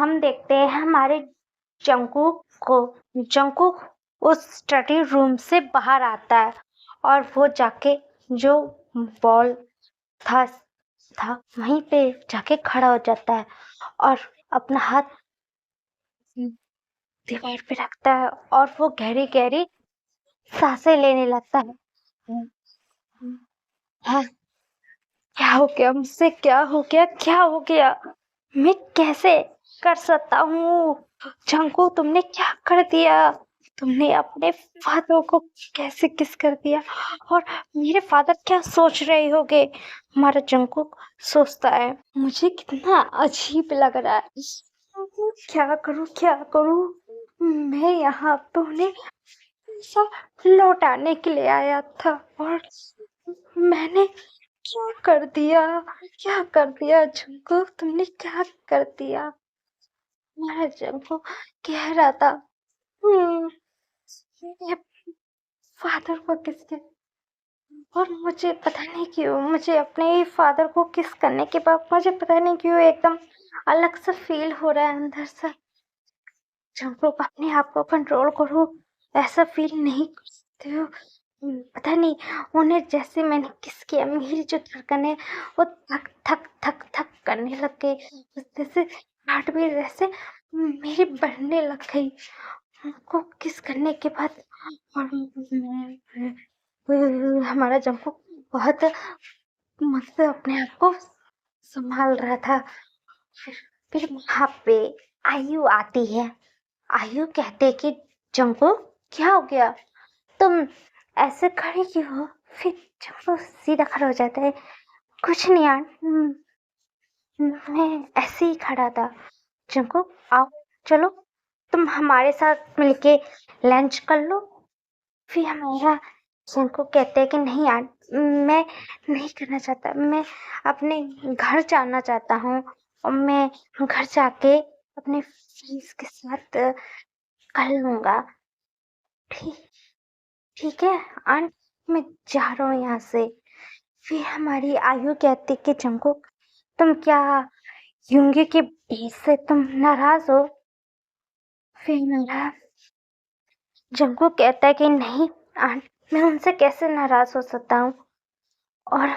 हम देखते हैं हमारे जंकुक को। जंकुक उस स्टडी रूम से बाहर आता है और वो जाके जो बॉल था था वहीं पे जाके खड़ा हो जाता है और अपना हाथ दीवार पे रखता है और वो गहरी गहरी सांसें लेने लगता है। हाँ, क्या हो गया मुझसे? क्या हो गया? क्या हो गया? मैं कैसे कर सकता हूँ? जंकू, तुमने क्या कर दिया? तुमने अपने फादर को कैसे किस कर दिया? और मेरे फादर क्या सोच रहे होगे? हमारा जंकू सोचता है मुझे कितना अजीब लग रहा है। क्या करूँ, क्या करूँ? मैं यहाँ तो उन्हें पैसा लौटाने के लिए आया था और मैंने क्या कर दिया? क्या कर दिया जंकू? तुमने क्या कर दिया? मेरा जंकू कह रहा था ये फादर को किसके, और मुझे पता नहीं क्यों मुझे अपने ही फादर को किस करने के बाद मुझे पता नहीं क्यों एकदम अलग सा फील हो रहा है अंदर से। जंकू, अपने आप को कंट्रोल करो, ऐसा फील नहीं कर सकते हो। पता नहीं उन्हें जैसे मैंने किस किया मेरी जो धड़कन है वो थक थक थक थक करने लग गई। जैसे हार्ट भी जैसे मेरी बढ़ने लग गई उनको किस करने के बाद। और हमारा जंकू बहुत मुझसे अपने आप को संभाल रहा था। फिर फिर वहां पे आयु आती है। आयु कहते कि जंकू, क्या हो गया? तुम ऐसे खड़े क्यों हो? फिर जंकू सीधा खड़ा हो जाता है। कुछ नहीं यार, मैं ऐसे ही खड़ा था। जंकू, आओ, चलो तुम हमारे साथ मिलके लंच कर लो। फिर हमारा जंकू कहते हैं कि नहीं यार, मैं नहीं करना चाहता, मैं अपने घर जाना चाहता हूँ और मैं घर जाके अपने फ्रेंड्स के साथ कर लूंगा। ठीक ठीक है आंट, मैं जा रहा हूँ यहाँ से। फिर हमारी आयु कहती कि जंकू, तुम क्या यूंगी की बीच से तुम नाराज हो? फिर मेरा जंकू कहता है कि नहीं आंट, मैं उनसे कैसे नाराज हो सकता हूँ? और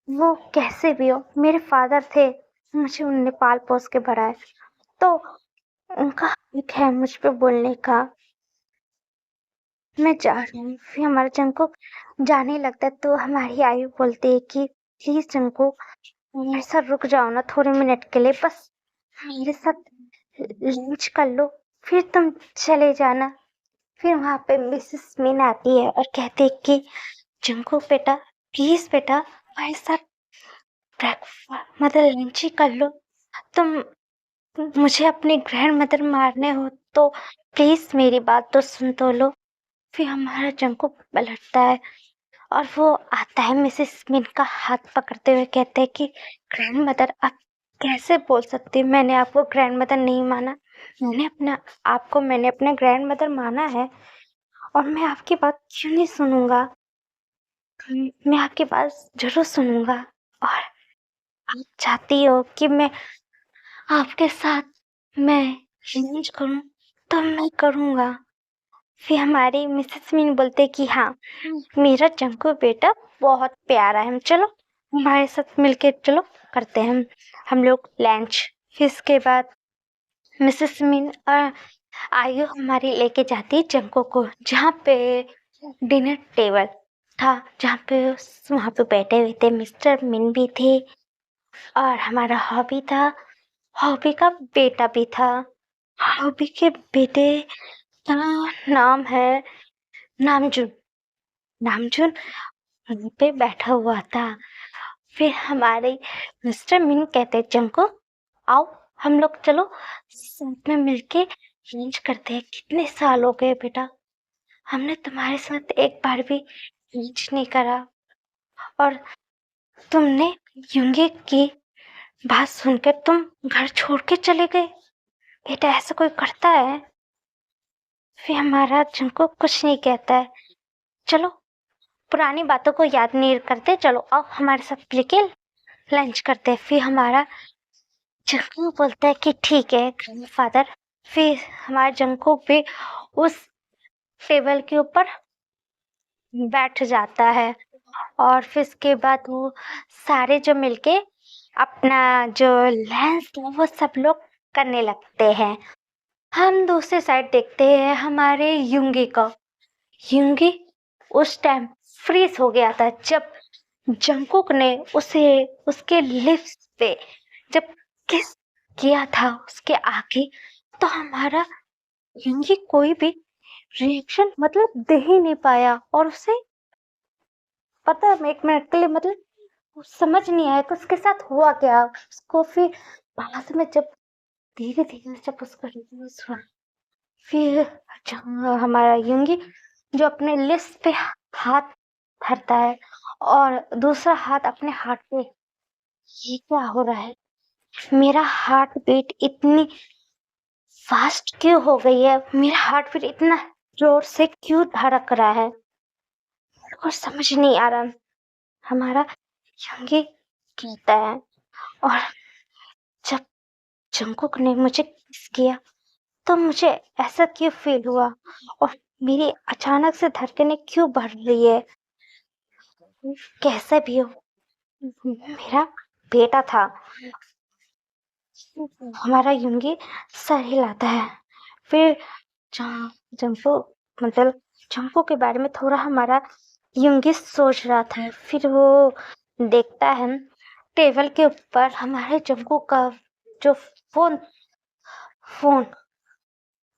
वो कैसे भी हो, मेरे फादर थे, मुझे उनने पाल पोस के बढ़ाया, तो उनका हक है मुझ पे बोलने का। मैं जा रही हूँ। फिर हमारा जंकू जाने लगता है तो हमारी आयु बोलती है कि प्लीज जंकू, मेरे साथ रुक जाओ ना थोड़े मिनट के लिए, बस मेरे साथ लंच कर लो, फिर तुम चले जाना। फिर वहां पे मिसेस मीन आती है और कहती है कि जंकू बेटा, प्लीज बेटा, हमारे साथ ब्रेकफास्ट मतलब लंच ही कर लो। तुम मुझे अपनी ग्रैंड मदर मारने हो तो प्लीज मेरी बात तो सुन तो लो। फिर हमारा जंकू पलटता है और वो आता है मिसेस स्मिथ का हाथ पकड़ते हुए कहते हैं कि ग्रैंड मदर, आप कैसे बोल सकती हैं? मैंने आपको ग्रैंड मदर नहीं माना। मैंने अपना ग्रैंड मदर माना है और मैं आपकी बात क्यों नहीं सुनूंगा? मैं आपकी बात जरूर सुनूंगा। और आप चाहती हो कि मैं आपके साथ मैं लंच करूं तो मैं करूंगा। फिर हमारी मिसेस मीन बोलते कि हाँ, मेरा जंकू बेटा बहुत प्यारा है, चलो हमारे साथ मिलके चलो करते हैं हम लोग लंच। फिर इसके बाद मिसेस मीन और आयु हमारी लेके जाती है जंकू को जहाँ पे डिनर टेबल था, जहाँ पे वहाँ पे बैठे हुए थे मिस्टर मिन भी थे और हमारा हॉबी था, हॉबी का बेटा भी था। हॉबी के बेटे का नाम है नामजुन। नामजुन वहीं पे बैठा हुआ था। फिर हमारे मिस्टर मिन कहते जंको, आओ हम लोग चलो साथ में मिलके लंच करते हैं। कितने साल हो गए बेटा, हमने तुम्हारे साथ एक बार भी लंच नहीं करा और तुमने युंगे की बात सुनकर तुम घर छोड़ के चले गए। बेटा ऐसा कोई करता है? फिर हमारा जंको कुछ नहीं कहता है। चलो पुरानी बातों को याद नहीं करते, चलो आओ हमारे साथ लेके लंच करते हैं। फिर हमारा जंगकुक बोलता है कि ठीक है ग्रैंडफादर। फिर हमारा जंगकुक भी उस टेबल के ऊपर बैठ जाता है और फिर उसके बाद वो सारे जो मिलके अपना जो लंच है वो सब लोग करने लगते हैं। हम दूसरे साइड देखते हैं हमारे युंगी को। युंगी उस टाइम फ्रीज हो गया था जब जंकुक ने उसे उसके लिप्स पे जब किस किया था उसके आगे। तो हमारा युंगी कोई भी रिएक्शन मतलब दे ही नहीं पाया और उसे पता है 1 मिनट के लिए मतलब वो समझ नहीं आया कि उसके साथ हुआ क्या। उसको फिर बाद में जब धीरे धीरे जब उसको रियलाइज हुआ फिर हमारा युंगी जो अपने लिस्ट पे हाथ धरता है और दूसरा हाथ अपने हार्ट पे। ये क्या हो रहा है? मेरा हार्ट बीट इतनी फास्ट क्यों हो गई है? मेरा हार्ट बीट इतना जोर से क्यों धड़क रहा है? कुछ समझ नहीं आ रहा। हमारा युंगी कहता है और जब जंकुक ने मुझे किस किया तो मुझे ऐसा क्यों फील हुआ और मेरी अचानक से धड़कनें क्यों बढ़ रही है? कैसे भी हो मेरा बेटा था। हमारा युंगी सर हिलाता है। फिर जंपो मतलब जंपो के बारे में थोड़ा हमारा युंगी सोच रहा था। फिर वो देखता है टेबल के ऊपर हमारे जंपो का जो फोन फोन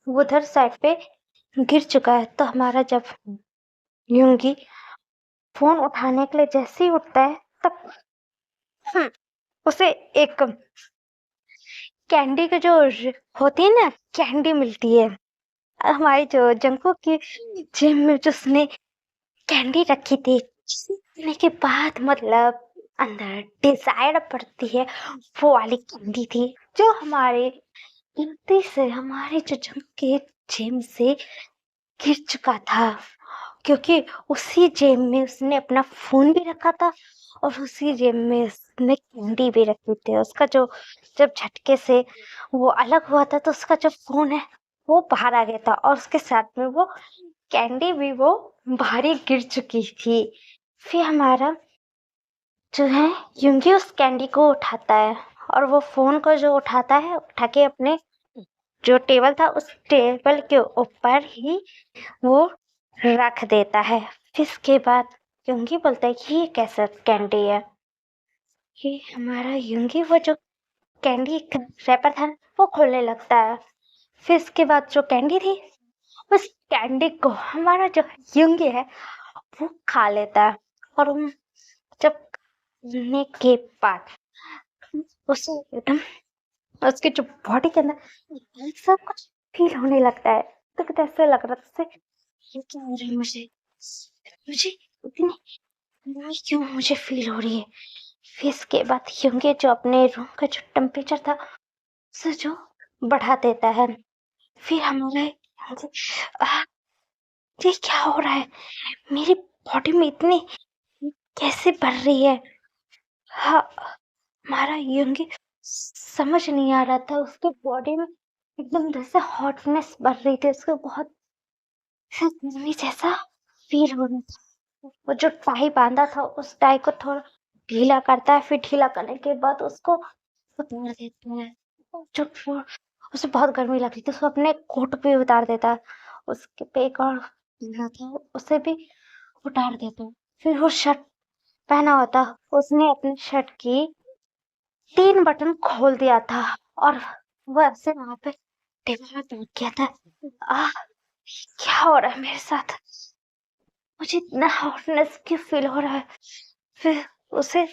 उधर साइड पे गिर चुका है। तो हमारा जब युंगी फोन उठाने के लिए जैसे ही उठता है तब उसे एक कैंडी का जो होती है ना कैंडी मिलती है। हमारी जो जंको की जेब में जो उसने कैंडी रखी थी जिसे खाने के बाद मतलब अंदर डिजायर पड़ती है वो वाली कैंडी थी जो हमारे गलती से हमारे जो जंक के जेब से गिर चुका था। क्योंकि उसी जेब में उसने अपना फोन भी रखा था और उसी जेब में उसने कैंडी भी रखी थी। उसका जो जब झटके से वो अलग हुआ था तो उसका जो फोन है वो बाहर आ गया था और उसके साथ में वो कैंडी भी वो बाहर ही गिर चुकी थी। फिर हमारा जो है युंगी उस कैंडी को उठाता है और वो फोन को जो उठाता है उठा के अपने जो टेबल था उस टेबल के ऊपर ही वो रख देता है। फिर इसके बाद युंगी बोलता है कि ये कैसा कैंडी है? ये हमारा युंगी वो जो कैंडी रैपर था वो खोलने लगता है। फिर इसके बाद जो कैंडी थी उस कैंडी को हमारा जो युंगी है वो खा लेता है और जब खाने के बाद उसे एकदम उसके जो बॉडी के अंदर सब कुछ फील होने लगता है। तो कितना ऐसा लग रहा था जैसे ये क्या हो रहा है मुझे मुझे इतनी बीमारी क्यों मुझे फील हो रही है। फिर इसके बाद युंगी जो अपने रूम का जो टेम्परेचर था उसे जो बढ़ा देता है। फिर हमारे आह, ये क्या हो रहा है? मेरी बॉडी में इतनी कैसे बढ़ रही है? हाँ हमारा युंगी समझ नहीं आ रहा था। उसके बॉडी में एकदम जैसे हॉटनेस बढ़ रही थी। उसको बहुत गर्मी जैसा फील हो रहा था। वो जो टाई बांधा था उस टाई को थोड़ा ढीला करता है। फिर ढीला करने के बाद उसको उतार देता है। जो उसे बहुत गर्मी लग रही थी उसको अपने कोट पे उतार देता है। उसके पे एक और पहना था उसे भी उतार देता है। फिर वो शर्ट पहना होता उसने अपने शर्ट की 3 बटन खोल दिया था और वो ऐसे वहां पे टेबल में बैठ गया था। आह क्या हो रहा है मेरे साथ? मुझे इतना हॉटनेस क्यों फील हो रहा है? फिर उसे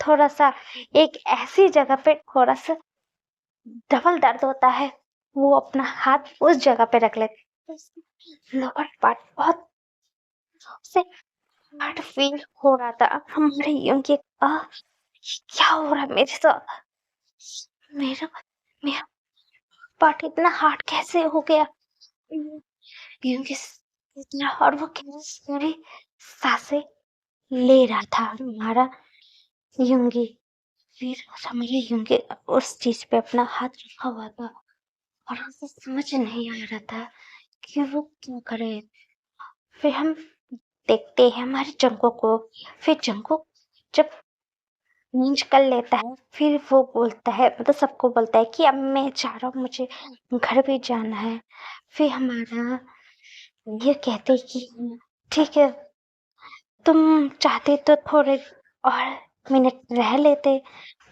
थोड़ा सा एक ऐसी जगह पे थोड़ा सा डबल दर्द होता है। वो अपना हाथ उस जगह पे रख लेते लोअर पार्ट बहुत उसे हार्ड फील हो रहा था। हमारे यूं क्या हो रहा है मेरे साथ? मेरा मेरा पार्ट इतना हार्ड कैसे हो गया? क्योंकि इतना और वो कैसे सांसें ले रहा था हमारा युंगी। फिर हमारे यूंगी उस चीज पे अपना हाथ रखा हुआ था और उसे समझ नहीं आ रहा था कि वो क्या करे। फिर हम देखते हैं हमारे जंको को। फिर जंको जब चेंज कर लेता है फिर वो बोलता है, मतलब सबको बोलता है कि अब मैं जा रहा हूँ, मुझे घर भी जाना है। फिर हमारा ये कहते कि ठीक है, तुम चाहते तो थोड़े और मिनट रह लेते।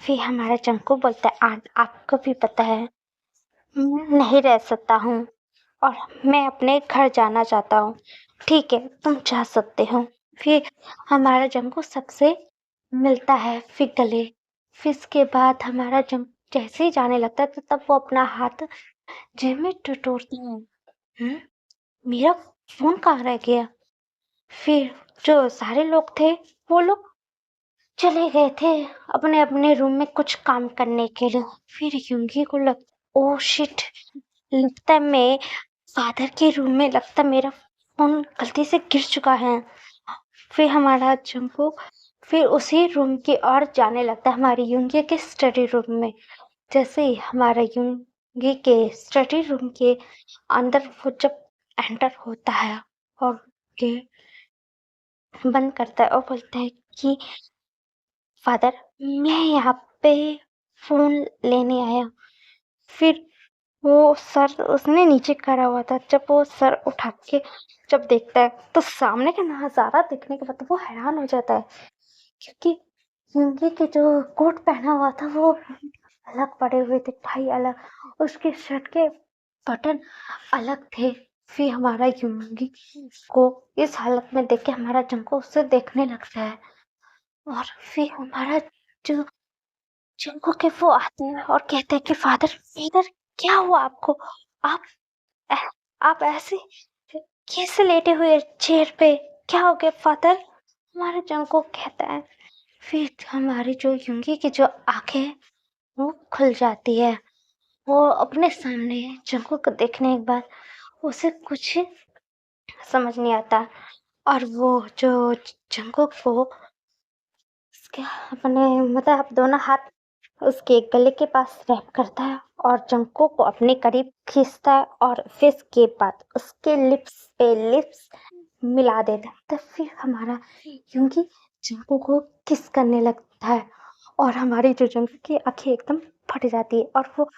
फिर हमारा चंकू बोलता है, आपको भी पता है मैं नहीं रह सकता हूँ और मैं अपने घर जाना चाहता हूँ। ठीक है, तुम जा सकते हो। फिर हमारा जंकू सबसे मिलता है फिर गले। फिर इसके बाद हमारा जंक जैसे ही जाने लगता है तो तब वो अपना हाथ जेब में टटोलता है। मेरा फोन कहाँ रह गया? फिर जो सारे लोग थे वो लोग चले गए थे अपने अपने रूम में कुछ काम करने के लिए। फिर यूंगी को ओ शिट, लगता है मैं फादर के रूम में, लगता मेरा फोन गलती से गिर चुका है। फिर हमारा जंकू फिर उसी रूम की ओर जाने लगता है, हमारी यूंगी के स्टडी रूम में। जैसे ही हमारा यूंगी के स्टडी रूम के अंदर वो जब एंटर होता है और गेट बंद करता है और बोलता है कि फादर, मैं यहाँ पे फोन लेने आया। फिर वो सर उसने नीचे करा हुआ था। जब वो सर उठा के जब देखता है तो सामने का नजारा देखने के बाद वो हैरान हो जाता है, क्योंकि यूंगी के जो कोट पहना हुआ था वो अलग पड़े हुए थे, टाई अलग, उसके शर्ट के बटन अलग थे। फिर हमारा यूंगी को इस हालत में देख के हमारा जंको उससे देखने लगता है और फिर हमारा जो जंको के वो आते हैं और कहते हैं कि फादर, फादर क्या हुआ आपको? आप आप ऐसे कैसे लेटे हुए चेयर पे? क्या हो गया फादर? हमारा जंको कहता है। फिर हमारी जो यूंगी की जो आंखें वो खुल जाती है। वो अपने सामने जंको को देखने के बाद उसे कुछ समझ नहीं आता और वो जो जंको को उसके अपने मतलब दोनों हाथ उसके गले के पास रैप करता है और जंको को अपने करीब खींचता है और फिर इसके बाद उसके लिप्स पे लिप्स मिला देता है। तो फिर हमारा यूंगी जंको को किस करने लगता है और हमारी जो जंको की आंखें एकदम फट जाती है और वो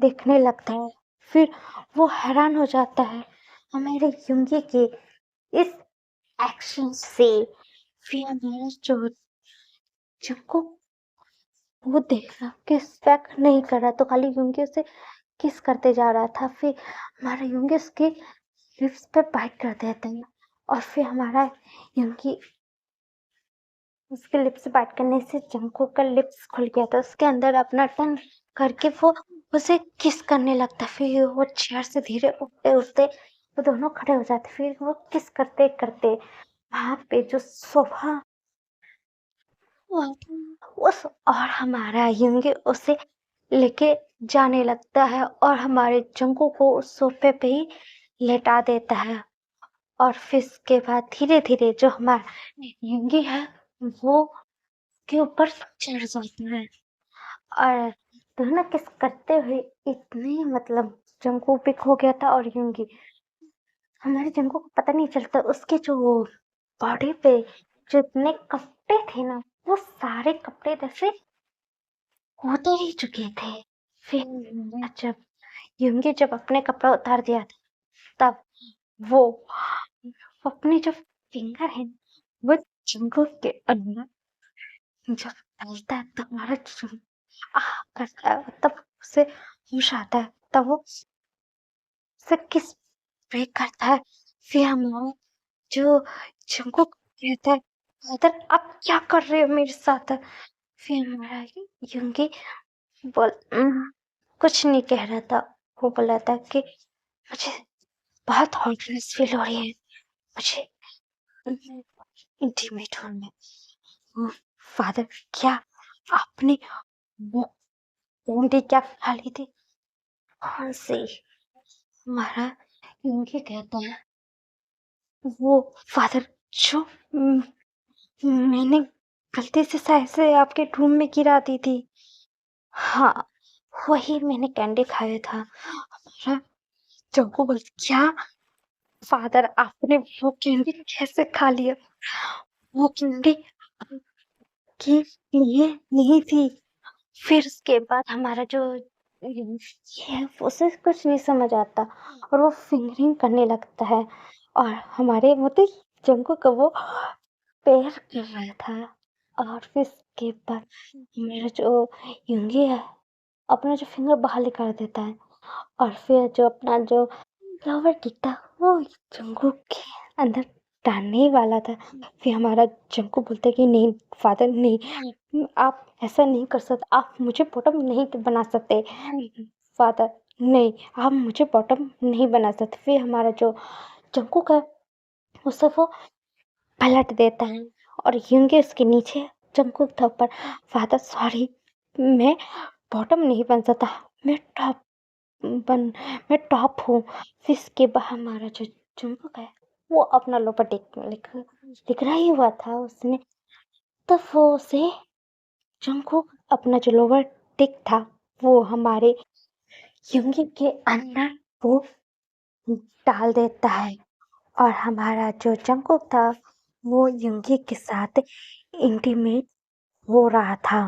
देखने लगता है। फिर वो हैरान हो जाता है हमारे यूंगी के इस एक्शन से। फिर हमारा जो जंको वो देख रहा किस बैक नहीं कर रहा, तो खाली यूंगी उसे किस करते जा रहा था। फिर हमारा यूंगी उसके लिप्स पे बाइट कर देता है और फिर हमारा यूंगी उसके लिप्स बाइट करने से जंको का लिप्स खुल गया था, उसके अंदर अपना टंग करके वो उसे किस करने लगता। फिर वो चेयर से धीरे उठते उठते वो दोनों खड़े हो जाते। फिर वो किस करते करते वहां पे जो सोफा उस और हमारा यूंगी उसे लेके जाने लगता है और हमारे जंको को उस सोफे पे ही लेटा देता है। और फिर इसके बाद धीरे धीरे जो हमारा यूंगी है वो के ऊपर चढ़ जाता है और दोनों किस करते हुए इतने मतलब जंको भी खो गया था और यूंगी। हमारे जंको को पता नहीं चलता उसके जो बॉडी पे जो इतने कपड़े थे ना, वो सारे कपड़े जैसे होते ही चुके थे। फिर जब यूंगी जब अपने कपड़ा उतार दिया था तब वो अपने जो फिंगर है वो जंगल के अंदर जब डालता है तब हमारा करता है, तब उसे होश आता है, तब वो उसे किस ब्रेक करता है। फिर हमारा जो जंगल कहता है, फादर आप क्या कर रहे हो मेरे साथ? फिर हमारा यूंगी बोल कुछ नहीं कह रहा था। वो बोला था कि मुझे बहुत हॉटनेस फील हो रही है, मुझे इंटीमेट होना है। फादर क्या आपने वो कैंडी क्या खा ली थी? कौन सी? हमारा यूंगी कहता है वो फादर जो मैंने गलती से शायद से आपके रूम में गिरा दी थी। हाँ, वही मैंने कैंडी खाया था। हमारा चंकू बोल क्या फादर आपने वो कैंडी कैसे खा लिया? वो कैंडी आपके लिए नहीं थी। फिर उसके बाद हमारा जो ये उसे कुछ नहीं समझ आता और वो फिंगरिंग करने लगता है और हमारे मतलब जंको का वो पैर कर रहा था और फिर उसके बाद मेरा जो युंगी है अपना जो फिंगर बाहर निकाल देता है और फिर जो अपना जो फ्लावर टिकता वो जंगू के अंदर डालने ही वाला था। फिर हमारा जंगू बोलता है कि नहीं फादर नहीं, आप ऐसा नहीं कर सकते, आप मुझे बॉटम नहीं बना सकते फादर, नहीं आप मुझे बॉटम नहीं बना सकते। फिर हमारा जो जंगू है उसे वो पलट देता है और यूंगे उसके नीचे जंगू था ऊपर। फादर सॉरी, मैं बॉटम नहीं बन सकता, मैं टॉप बन मैं टॉप हूँ। फिर इसके बाद हमारा जो जंगकुक है वो अपना लोपर लिख रहा ही हुआ था उसने, तब वो उसे जंगकुक अपना जो लोवर टिक था वो हमारे युंगी के अंदर वो डाल देता है और हमारा जो जंगकुक था वो युंगी के साथ इंटीमेट हो रहा था।